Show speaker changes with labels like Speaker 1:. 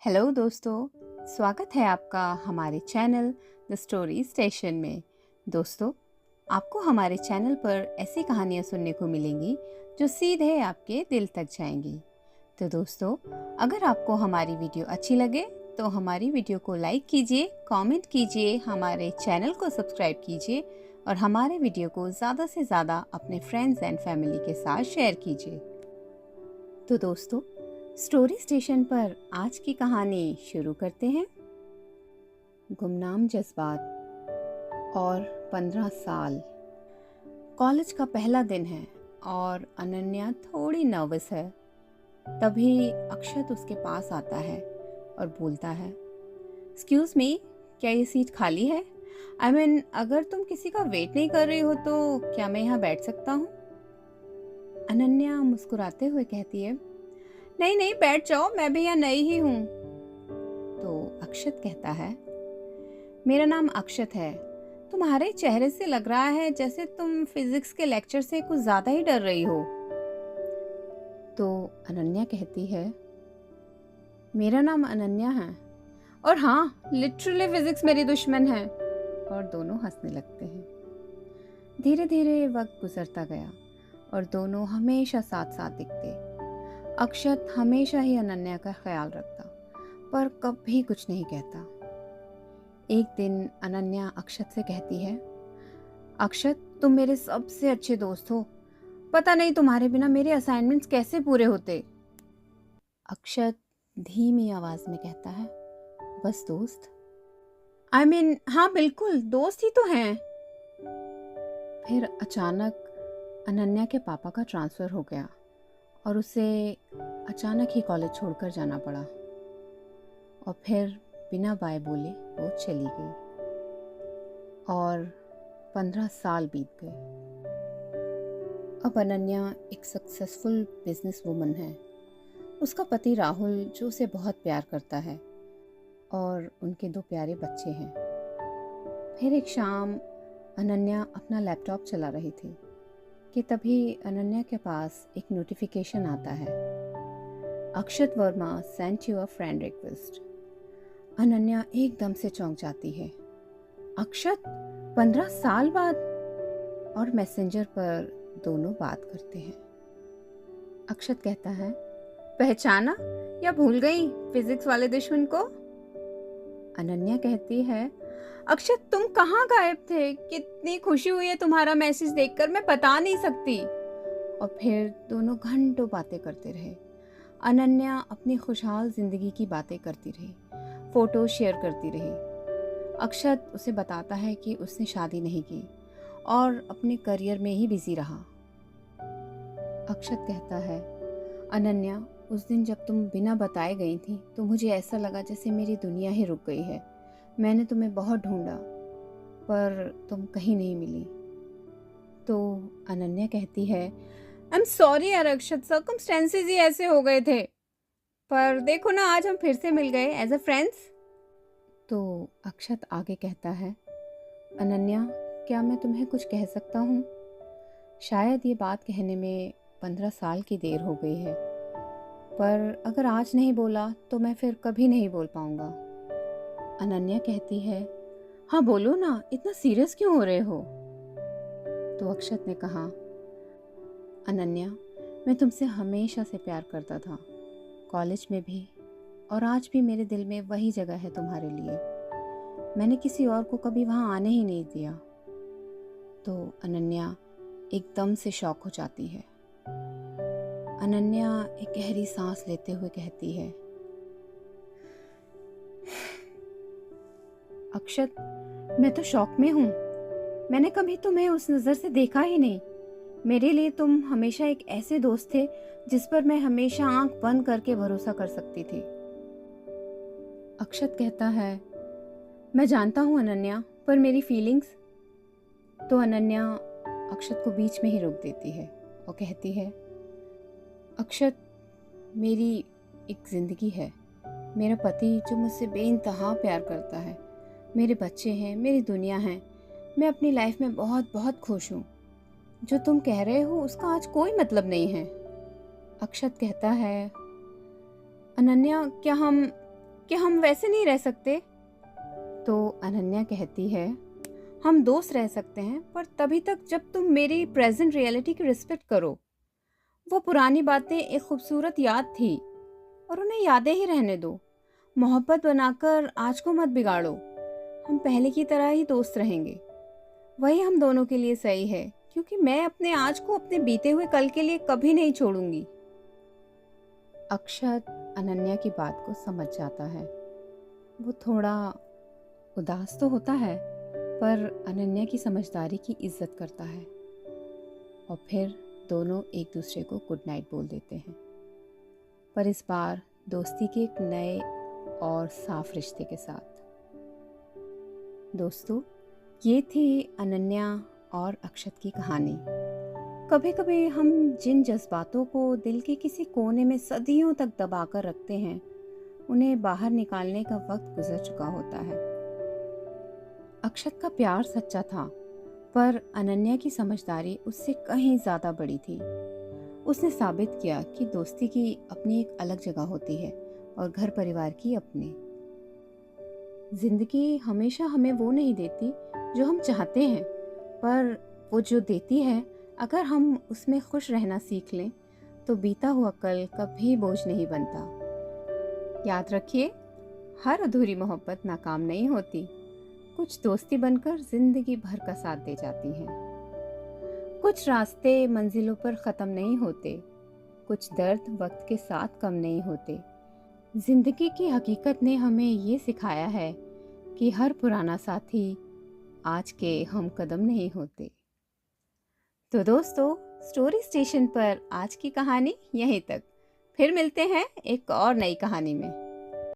Speaker 1: Hello दोस्तों, स्वागत है आपका हमारे चैनल द स्टोरी स्टेशन में। दोस्तों, आपको हमारे चैनल पर ऐसी कहानियाँ सुनने को मिलेंगी जो सीधे आपके दिल तक जाएंगी। तो दोस्तों, अगर आपको हमारी वीडियो अच्छी लगे तो हमारी वीडियो को लाइक कीजिए, कमेंट कीजिए, हमारे चैनल को सब्सक्राइब कीजिए और हमारे वीडियो को ज़्यादा से ज़्यादा अपने फ्रेंड्स एंड फैमिली के साथ शेयर कीजिए। तो दोस्तों, स्टोरी स्टेशन पर आज की कहानी शुरू करते हैं। गुमनाम जज्बात और 15 साल। कॉलेज का पहला दिन है और अनन्या थोड़ी नर्वस है। तभी अक्षत उसके पास आता है और बोलता है, एक्सक्यूज मी, क्या ये सीट खाली है? आई मीन, अगर तुम किसी का वेट नहीं कर रही हो तो क्या मैं यहाँ बैठ सकता हूँ? अनन्या मुस्कुराते हुए कहती है, नहीं नहीं, बैठ जाओ, मैं भी यहाँ नई ही हूँ। तो अक्षत कहता है, मेरा नाम अक्षत है। तुम्हारे चेहरे से लग रहा है जैसे तुम फिजिक्स के लेक्चर से कुछ ज्यादा ही डर रही हो। तो अनन्या कहती है, मेरा नाम अनन्या है और हाँ, लिटरली फिजिक्स मेरी दुश्मन है। और दोनों हंसने लगते हैं। धीरे धीरे वक्त गुजरता गया और दोनों हमेशा साथ साथ दिखते। अक्षत हमेशा ही अनन्या का ख्याल रखता पर कभी कुछ नहीं कहता। एक दिन अनन्या अक्षत से कहती है, अक्षत, तुम मेरे सबसे अच्छे दोस्त हो। पता नहीं तुम्हारे बिना मेरे असाइनमेंट्स कैसे पूरे होते। अक्षत धीमी आवाज में कहता है, बस दोस्त? आई मीन, हाँ बिल्कुल, दोस्त ही तो हैं। फिर अचानक अनन्या के पापा का ट्रांसफर हो गया और उसे अचानक ही कॉलेज छोड़कर जाना पड़ा और फिर बिना बाय बोले वो चली गई और 15 साल बीत गए। अब अनन्या एक सक्सेसफुल बिजनेस वुमन है। उसका पति राहुल जो उसे बहुत प्यार करता है और उनके 2 प्यारे बच्चे हैं। फिर एक शाम अनन्या अपना लैपटॉप चला रही थी कि तभी अनन्या के पास एक नोटिफिकेशन आता है, Akshat Verma sent you a friend request. Ananya एकदम से चौंक जाती है। अक्षत, 15 साल बाद? और मैसेंजर पर दोनों बात करते हैं। अक्षत कहता है, पहचाना या भूल गई फिजिक्स वाले दुश्मन को? अनन्या कहती है, अक्षत, तुम कहाँ गायब थे? कितनी खुशी हुई है तुम्हारा मैसेज देखकर, मैं बता नहीं सकती। और फिर दोनों घंटों बातें करते रहे। अनन्या अपनी खुशहाल जिंदगी की बातें करती रही, फोटो शेयर करती रही। अक्षत उसे बताता है कि उसने शादी नहीं की और अपने करियर में ही बिजी रहा। अक्षत कहता है, अनन्या, उस दिन जब तुम बिना बताए गई थी तो मुझे ऐसा लगा जैसे मेरी दुनिया ही रुक गई है। मैंने तुम्हें बहुत ढूंढा पर तुम कहीं नहीं मिली। तो अनन्या कहती है, आई एम सॉरी यार अक्षत, सर्कमस्टेंसेस ही ऐसे हो गए थे, पर देखो ना, आज हम फिर से मिल गए एज अ फ्रेंड्स। तो अक्षत आगे कहता है, अनन्या, क्या मैं तुम्हें कुछ कह सकता हूँ? शायद ये बात कहने में 15 साल की देर हो गई है, पर अगर आज नहीं बोला तो मैं फिर कभी नहीं बोल पाऊंगा। अनन्या कहती है, हाँ बोलो ना, इतना सीरियस क्यों हो रहे हो? तो अक्षत ने कहा, अनन्या, मैं तुमसे हमेशा से प्यार करता था, कॉलेज में भी, और आज भी मेरे दिल में वही जगह है तुम्हारे लिए। मैंने किसी और को कभी वहाँ आने ही नहीं दिया। तो अनन्या एकदम से शॉक हो जाती है। अनन्या एक गहरी सांस लेते हुए कहती है, अक्षत, मैं तो शॉक में हूँ। मैंने कभी तुम्हें उस नज़र से देखा ही नहीं। मेरे लिए तुम हमेशा एक ऐसे दोस्त थे जिस पर मैं हमेशा आंख बंद करके भरोसा कर सकती थी। अक्षत कहता है, मैं जानता हूँ अनन्या, पर मेरी फीलिंग्स। तो अनन्या अक्षत को बीच में ही रोक देती है और कहती है, अक्षत, मेरी एक ज़िंदगी है, मेरा पति जो मुझसे बेइंतहा प्यार करता है, मेरे बच्चे हैं, मेरी दुनिया है। मैं अपनी लाइफ में बहुत बहुत खुश हूँ। जो तुम कह रहे हो उसका आज कोई मतलब नहीं है। अक्षत कहता है, अनन्या, क्या हम कि हम वैसे नहीं रह सकते। तो अनन्या कहती है, हम दोस्त रह सकते हैं, पर तभी तक जब तुम मेरी प्रेजेंट रियलिटी की रिस्पेक्ट करो। वो पुरानी बातें एक खूबसूरत याद थी और उन्हें यादें ही रहने दो। मोहब्बत बनाकर आज को मत बिगाड़ो। हम पहले की तरह ही दोस्त रहेंगे। वही हम दोनों के लिए सही है, क्योंकि मैं अपने आज को अपने बीते हुए कल के लिए कभी नहीं छोड़ूंगी। अक्षत अनन्या की बात को समझ जाता है। वो थोड़ा उदास तो होता है, पर अनन्या की समझदारी की इज्जत करता है और फिर दोनों एक दूसरे को गुड नाइट बोल देते हैं, पर इस बार दोस्ती के एक नए और साफ रिश्ते के साथ। दोस्तों, ये थी अनन्या और अक्षत की कहानी। कभी कभी हम जिन जज्बातों को दिल के किसी कोने में सदियों तक दबा कर रखते हैं, उन्हें बाहर निकालने का वक्त गुजर चुका होता है। अक्षत का प्यार सच्चा था, पर अनन्या की समझदारी उससे कहीं ज़्यादा बड़ी थी। उसने साबित किया कि दोस्ती की अपनी एक अलग जगह होती है और घर परिवार की अपनी। जिंदगी हमेशा हमें वो नहीं देती जो हम चाहते हैं, पर वो जो देती है, अगर हम उसमें खुश रहना सीख लें तो बीता हुआ कल कभी बोझ नहीं बनता। याद रखिए, हर अधूरी मोहब्बत नाकाम नहीं होती। कुछ दोस्ती बनकर जिंदगी भर का साथ दे जाती हैं। कुछ रास्ते मंजिलों पर ख़त्म नहीं होते, कुछ दर्द वक्त के साथ कम नहीं होते। जिंदगी की हकीकत ने हमें ये सिखाया है कि हर पुराना साथी आज के हम कदम नहीं होते। तो दोस्तों, स्टोरी स्टेशन पर आज की कहानी यहीं तक। फिर मिलते हैं एक और नई कहानी में।